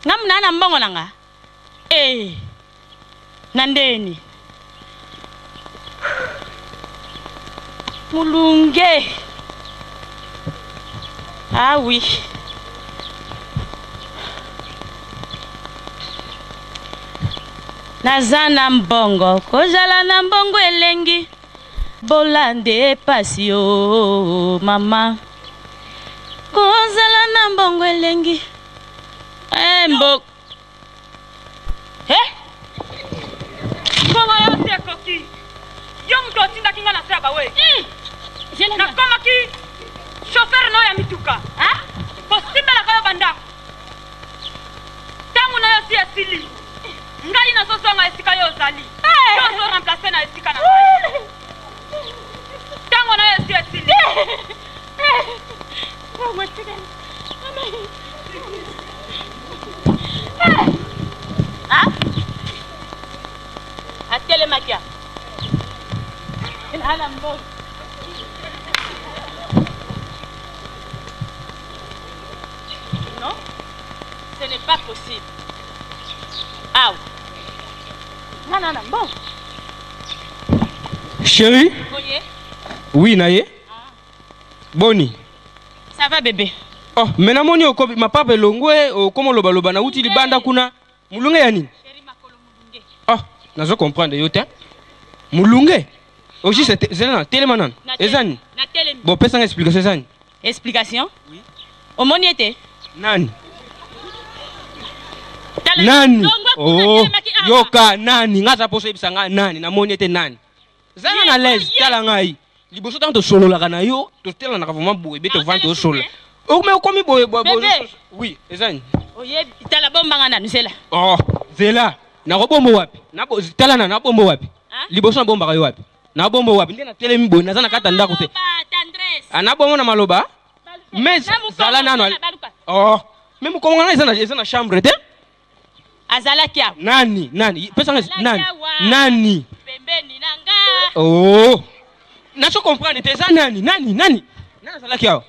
ngamu nana mbongo nanga eh na ndeni mulunge ah oui nazana mbongo kozala na mbongo elengi bolande pasi yo mama kozala na mbongo elengi mbok mbongo yo te koki yo mutu otindaki nga na se ya bawe nakomaki chauffeur no ya mituka kosimbelaka yo bandako ntango na yo si esili ngai nazozonga esika yo ozali yozo remplace na esika na ngai ntango na yo esi esili Hein? À Télémakia. Non, ce n'est pas possible. Ah oui. Non, bon. Chérie? Oui, Naye? Boni. Ça va, bébé? Oh, maintenant, moni okobi ma papa longwe okomo loba loba na uti libanda kuna mulunge ya nini? Oh, nazo comprendre yote. Mulunge? Aussi c'est Zélan, télémanan. Ezani. Bon, pesa une explication Ezani. Explication? Oui. Au moni était? Nani? Nani? Oh, yoka nani? Ngaza poso ibisanga nani? Na moni était nani? Zana na l'aise, tala ngai. Liboso tanto solo la kana yo, to tela na vraiment boye beto vante au solo. O me komi boye boye. Oui, Ezani. Oye, tala bomba ngana nusela. Oh, Zela. Na robombo wapi? Na tala na bombo wapi? Liboso na bomba kayo wapi? Na bombo wapi? Ndena tele mbo na zana kata ndako te. Ana bombo na maloba? Mais zala nano. Oh, même ko ngana ezana chambre te? Azala kia. Nani? Pesa nani? Nani? Pembeni nanga. Oh. Nacho comprendre te za nani? Nani azala kia?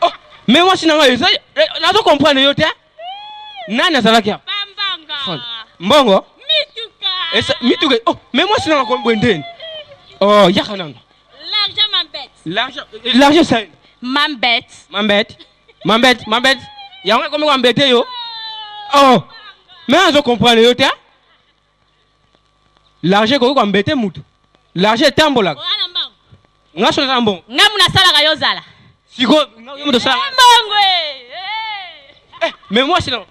Oh, mais moi sinanga eza nacho comprendre yo te? Nani azala kia? Bambanga. Mbongo? Mituka. Oh, mais moi sinanga ko mbwendeni. Oh, yakananga. L'argent m'embête. L'argent ça. M'embête. Y'a comment embêter yo? Oh. Mais on comprend le yote. L'argent ko embêter mutu. L'argent tambola. Nga so na mbongo. Nga muna sala ka yozala. Siko nga yo muto sala. Mbongo mais moi sinon.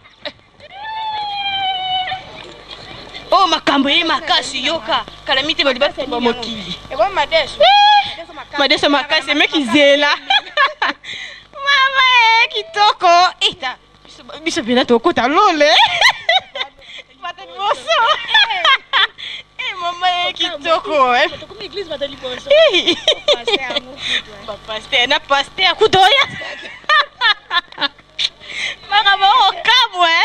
Oh makambo ye makasi yoka. Kalamite balibasa ba mokili. Ego madeso. Madeso makasi meki zela. Mama kitoko. Eta. Biso bina to kota lole. Bata boso. Mama kitoko Comme l'église bata liboso. Pasteur kudoya. Maka ba okamwe.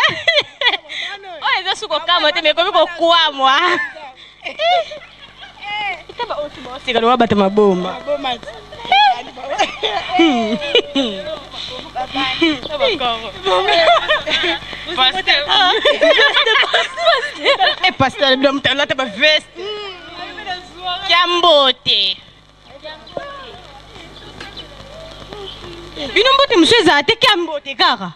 Oh eza suko kamwe te me komi ko kwa moi. Itaba oti bo sika no bata maboma. Maboma. Pasteur, là t'as pas veste. Kiambote. Binombote monsieur Zate kiambote kaka.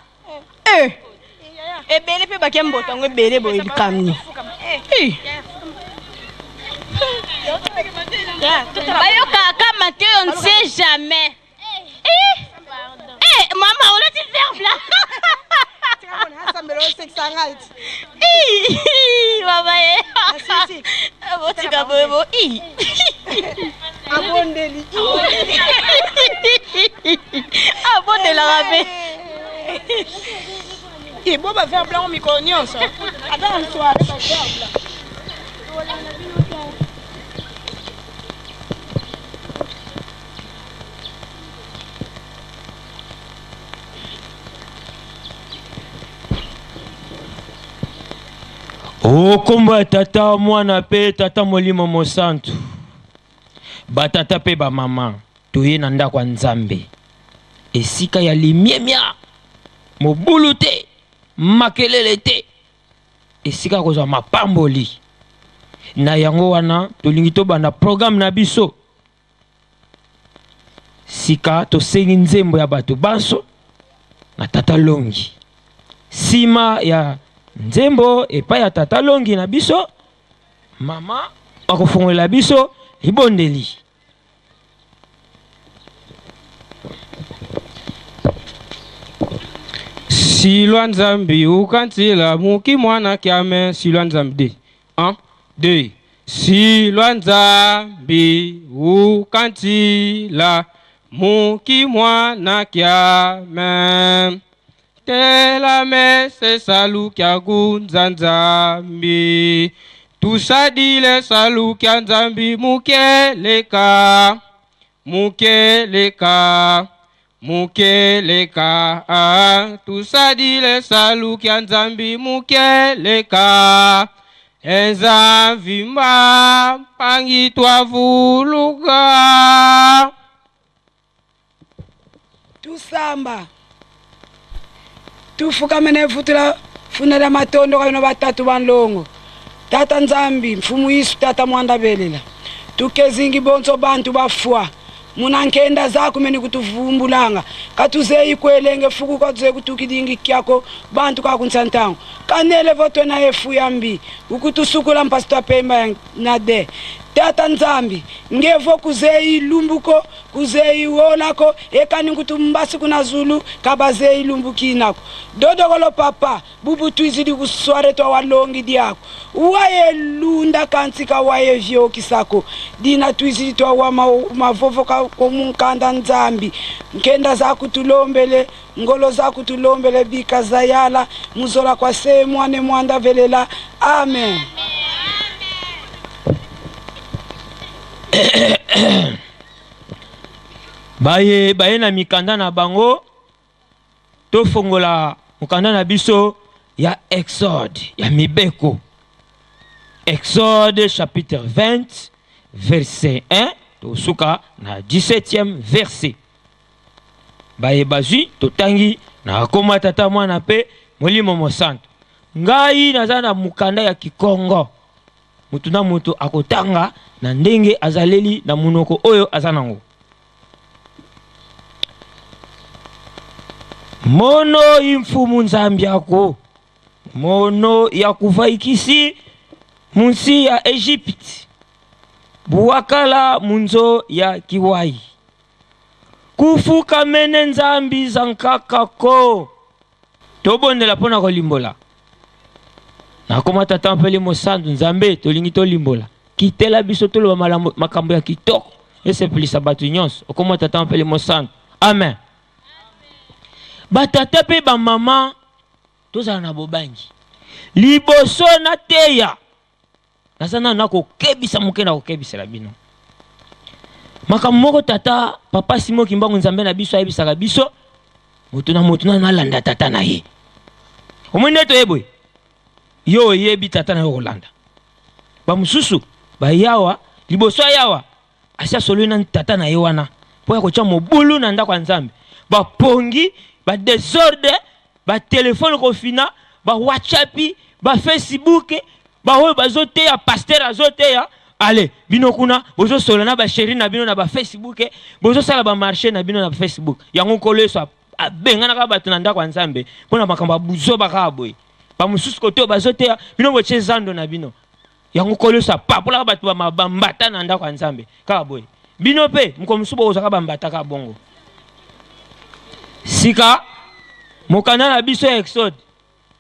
Ebele pe ba kiambote ngo ebele bo ikamni. Bayo kaka Mathieu, on ne sait jamais. Maman, on a dit verbe là. Et bon, bah, faire blanc, on m'y connaît, ça. Attends, une soirée, ça faire blanc. Oh, komba tata mwana pe tata molimo mosantu. Batata pe ba mama. Toye na ndako ya Nzambe. Esika ya limiemia. Mobulu te. Makelele te. Esika kozwa mapamboli. Na yango wana tolingi to banda programme na biso. Sika to sengi nzembo ya bato banso na tata longi. Sima ya nzembo epai ya tata longi na biso mama akofongolela biso libondeli. Silwa Nzambi ukantila muki mwana kiame Silwa Nzambi 1 2 Silwa Nzambi ukantila muki mwana kiame Tela mese salu kia gunza Nzambi tusadile salu kia Nzambi mukeleka mukeleka tusadile saluki ya nzambi mukeleka enzamvimba pangi twavuluka tusamba tufukamene futula funela matondo kaino batatu banlongo tata nzambi mfumu Yesu tata mwanda belela tukezingi bonso bantu bafwa munankenda zako meni kutuvumbulanga katuzeyi kwelenge fuku katuze kutukidingi kyako bantu kakunsantango kanele voto na efu yambi ukutusukula mpasitwa pemba na de tata nzambi ngevo kuzeyi lumbuko kuzeyi wolako ekani kutumbasi kuna zulu kabazeyi lumbuki nako dodogolo papa bubu tuizidi kusware to walongi diako waye lunda kansika waye vyo kisako dina tuizidi to wa mavovo ko munkanda nzambi nkenda za kutulombele ngolo za kutulombele bika zayala muzola kwa se mwane mwanda velela amen. baye na mikanda na bango tofongola mukanda na biso ya Exode ya mibeko. Exode chapitre 20 verset 1 tosuka na 17e verset. Baye bazwi totangi na koma tata mwana pe molimo mosanto. Ngai naza na mukanda ya Kikongo. Mutu na mutu akotanga na ndenge azaleli na munoko oyo azanango. Mono imfumu nzambi yako. Mono ya kuvaikisi munsi ya Egypt. Buwakala munzo ya kiwai. Kufuka mene nzambi zankakako. Tobondela pona kolimbola. Na koma tata mpeli mosantu nzambe tolingi tolimbola. Kitela biso tolo makambo ya kitoko. Ese plisa batu nyonso. Okoma tata mpeli mosantu. Amen. Batata pe ba mama tozala na bobangi. Liboso na teya. Nasana na kokebisa muke na kokebisa la bino. Makambo moko tata papa Simo Kimbangu nzambe na biso ayebisaka biso. Mutu na nalanda tata na ye. Omwende to yeboy. Yo yebi tata na yo kolanda. Ba mususu ba yawa liboso yawa asya solo na tata na ye wana. Po ya kocha mobulu na ndako nzambe. Ba pongi, ba desordre, ba téléphone kofina, ba WhatsApp, ba Facebook, ba oyo bazote ya pasteur azote ya ale bino kuna bozo solo na ba chéri na bino na ba Facebook, bozo sala ba marché na bino na Facebook. Yango koleso abenga na ka batu na ndako nzambe. Pona makamba buzo baka boy. Ba mususu koto bazote ya bino boche zando na bino. Yango koleso papola batu ba mabambata na ndako nzambe. Ka boy. Bino pe mko musubo ozaka bambata ka bongo. Sika mokanda na biso ya Exode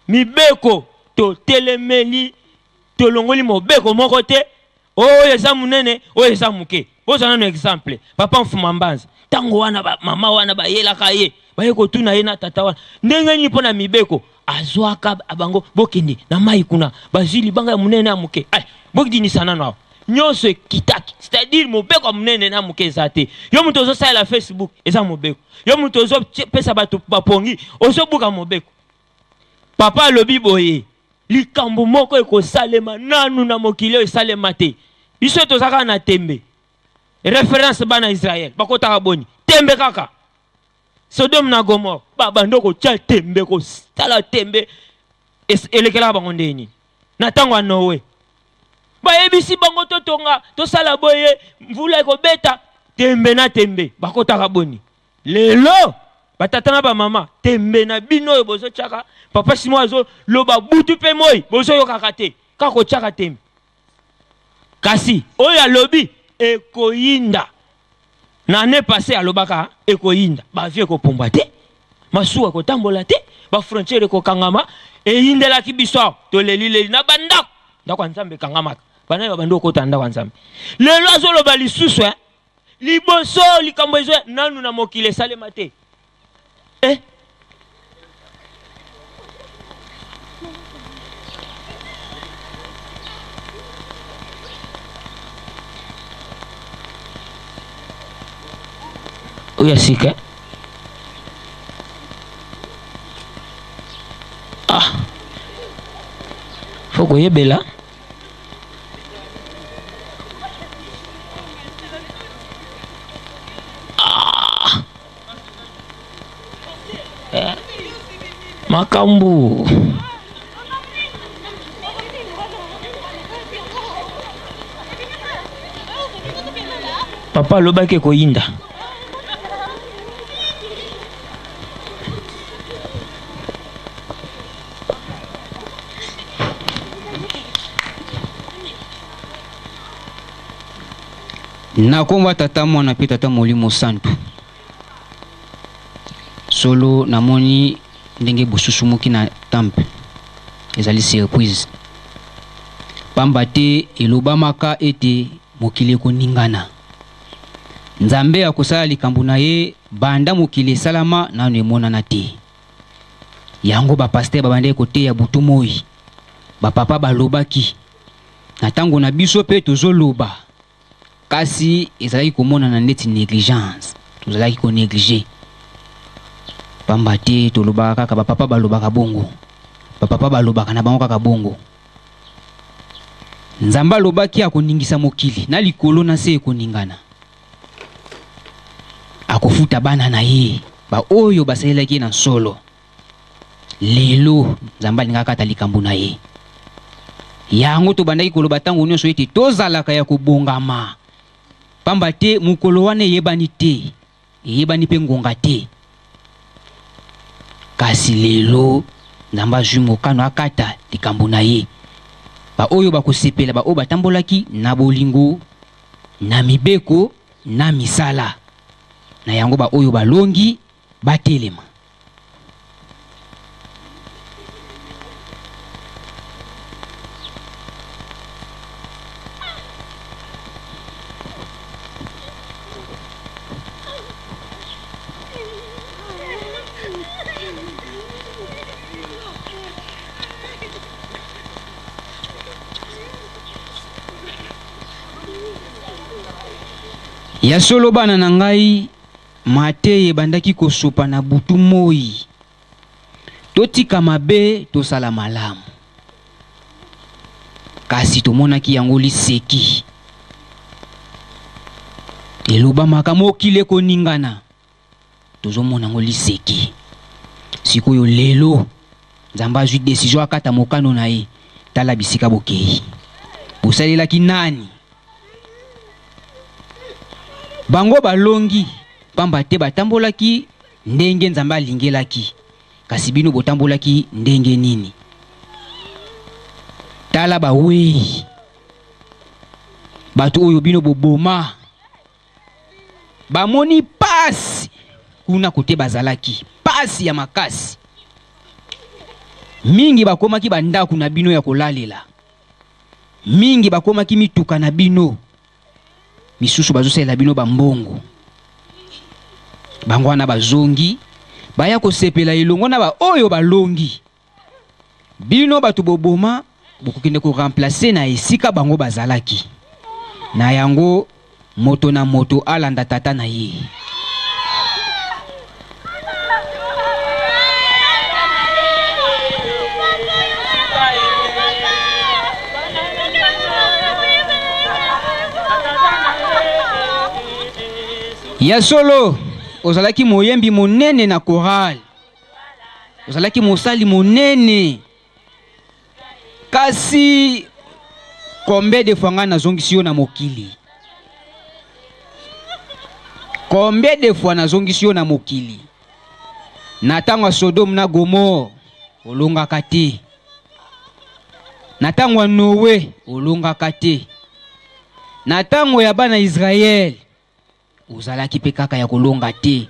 mibeko to telemeli to longoli mobeko moko te oyo eza munene oyo eza muke bozana no exemple papa mfuma mbanza tango wana mama wana bayelaka ye baye kotuna ye na tata wana ndenge ni pona mibeko azwaka abango bokende na mai kuna bazili banga ya munene ya muke ay bokidini sana nao nyonso kitaki c'est-à-dire mobeko munene na muke ezate yo mutu ozo la Facebook eza mobeko yo mutu ozo pesa bato bapongi ozo buka mobeko papa lobi boye likambo moko ekosalema nanu na mokili esalema te biso tozaka na tembe référence bana Israël bakotaka boni tembe kaka Sodome na Gomorrhe babando kotia tembe kosala tembe elekela bango ndeni na tango Noé bayebisi bango totonga tosala boye mvula ekobeta tembe na tembe bakotaka boni lelo batata na ba mama tembe na bino oyo bozo chaka papa Simo azo loba butu pe moi bozo yokaka te kako chaka tembe kasi oyo alobi ekoyinda na ne passé alobaka ekoyinda ba vie kopomba te masuwa kotambola te ba frontière kokangama eyindelaki biso to leli na bandako ndako nzambe kangamaka bana ba bando kota ndako nzambe lelo azoloba lisusu liboso likambo ezo nanu na mokile salema te oya sika Faut koyebela. Makambu. Papa lobaki koyinda. Nakomba tata mwana pe tata Molimo Santu. Solo namoni ndenge bosusumuki na temple. Ezali surprise. Pamba te elobamaka ete mokili koningana. Nzambe akosala likambo na ye banda mokili salama nanu emonana te. Yango ba pasteur babande kote ya butu moi. Ba papa balobaki. Na tango na biso pe tozoloba. Kasi ezalaki komonana neti négligence. Tozalaki ko négliger. Pamba te tolobaka kaka ba papa balobaka bongo. Ba papa balobaka na bango kaka bongo. Nzamba lobaki akoningisa mokili na likolo na se ekoningana. Akofuta bana na ye ba oyo basalelaki na solo. Lelo Nzamba linga kata likambo na ye. Yango to bandaki koloba tango nyonso ete tozalaka ya kobongama. Pamba te mukolo wane yebani te. Yebani pe ngonga te. Kasi lelo Nzamba jumo kano akata likambo na ye. Ba oyo bakosepela ba oyo batambolaki na bolingo na mibeko na misala. Na yango ba oyo balongi batelema. Ya solo bana na ngai mate bandaki kosopa na butu moi. Totika mabe tosala malamu. Kasi tomonaki yango liseki. Eloba makamo kile koningana. Tozomona ngo liseki. Sikoyo lelo Nzamba azwi décision akata mokano na ye. Tala bisika bokei. Bosalelaki nani? Bango balongi pamba te batambolaki ndenge Nzamba alingelaki. Kasi bino botambolaki ndenge nini? Tala bawei. Batu oyo bino boboma. Bamoni pasi kuna kote bazalaki. Pasi ya makasi. Mingi bakomaki bandaku na bino ya kolalela. Mingi bakomaki mituka na bino. Misusu bazosela bino bambongo. Bango wana bazongi baya kosepela elongo na ba oyo balongi. Bino batu boboma bokokende ko remplacer na esika bango bazalaki. Na yango moto na moto alanda tata na ye. Ya solo ozalaki moyembi monene na choral. Ozalaki mosali monene. Kasi combien de fois nga nazongisi yo na mokili? Combien de fois nazongisi yo na mokili? Na tango Sodome na Gomor olongaka te. Na tango Noé olongaka te. Na tango ya bana Israel ozalaki pe kaka ya kolonga te.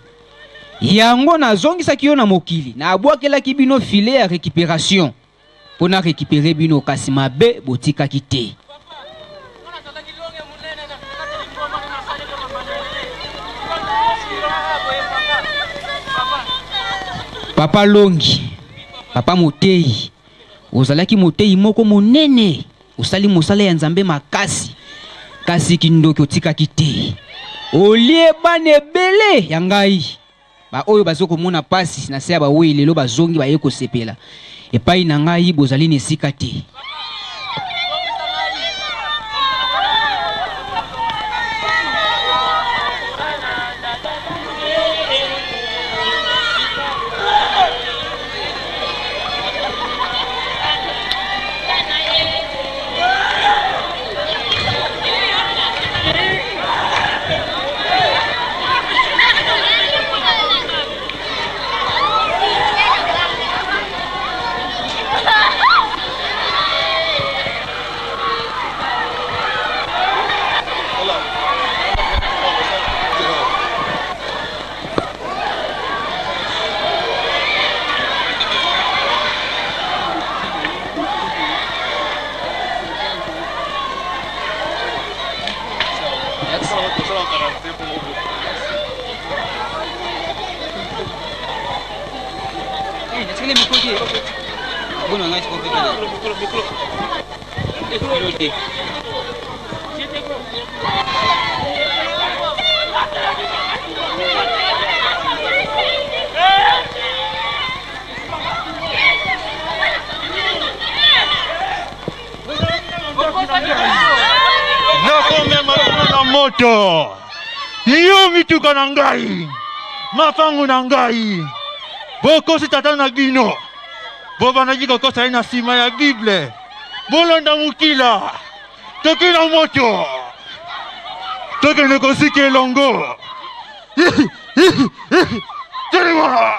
Yango nazongisaki yo na mokili na abwakelaki bino filet ya récupération pona récupérer bino kasi mabe botikaki te. Papa Longi, papa Motei, ozalaki Motei moko monene, osali mosala ya Nzambe makasi. Kasi kindoki otikaki te. Olie bane bele ya ngai ba oyo bazokomona pasi na se ya bawei lelo bazongi baye kosepela epai na ngai bozali na esika te. moto yo mituka na ngai mafangu na ngai bokosi tata na bino bobandaki kokosa ye na nsima ya bible bolanda mokila toki na moto tokende kosika elongo telema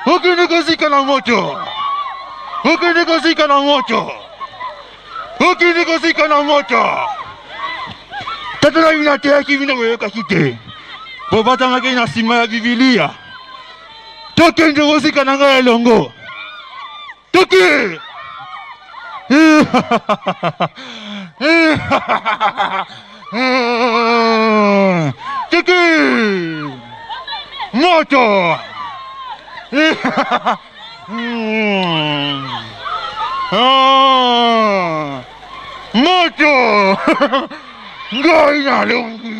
okende kosika na moto okende kosika na moto okende kosika na moto tata na bino ateyaki bino boyokaki te bobatangaki na nsima ya bibilia tokende kosika na ngai elongo toki toki moto moto ngai nalongi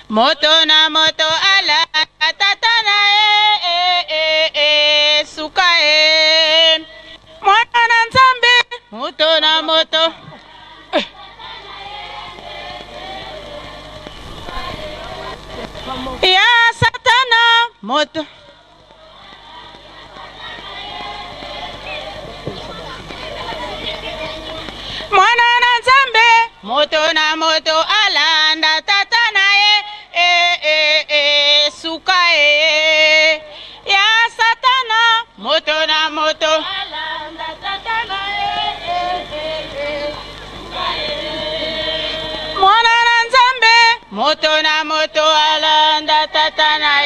moto na moto ala tata na suka mwana na nzambe moto na moto ya satana moto mwana na nzambe moto na moto alanda tata na suka ya satana moto na moto alanda tata na mwana na nzambe moto na moto alanda tata na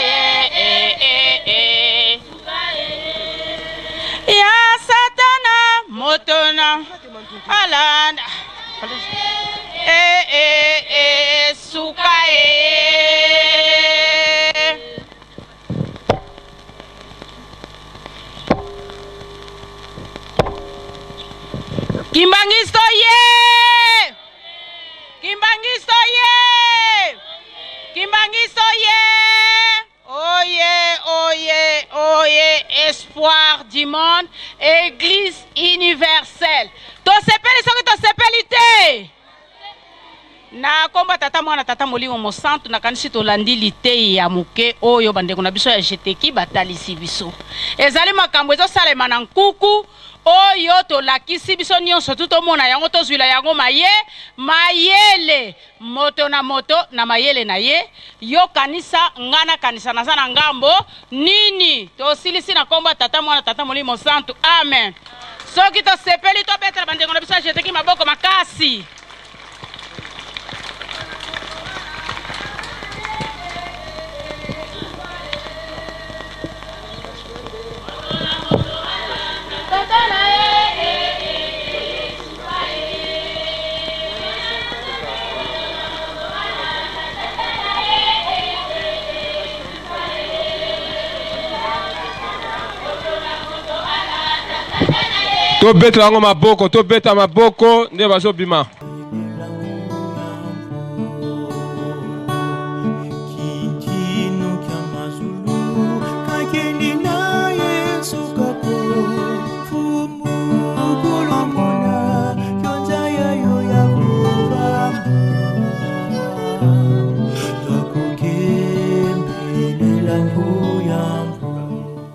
ya satana moto na alanda suka Kimbangisto ye! Kimbangisto ye! Kimbangisto ye! Oye, oye, oye, espoir du monde, église universelle. Tosepeli soki tosepeli te. Na komba tata mwana tata molimo mosantu na kanisi tolandi lite ya muke oyo bandeko na biso ya jeteki batalisi biso. Ezali makambo ezosalema na nkuku oyo tolakisi biso nyonso tutomona yango tozwila yango mayele moto na moto na mayele na ye yo kanisa ngana kanisa naza na ngambo nini tosilisi na komba tata mwana tata molimo santu amen. Soki tosepeli tobetela bandeko na biso ya jeteki maboko makasi. To beta yango maboko, to beta maboko nde bazobima.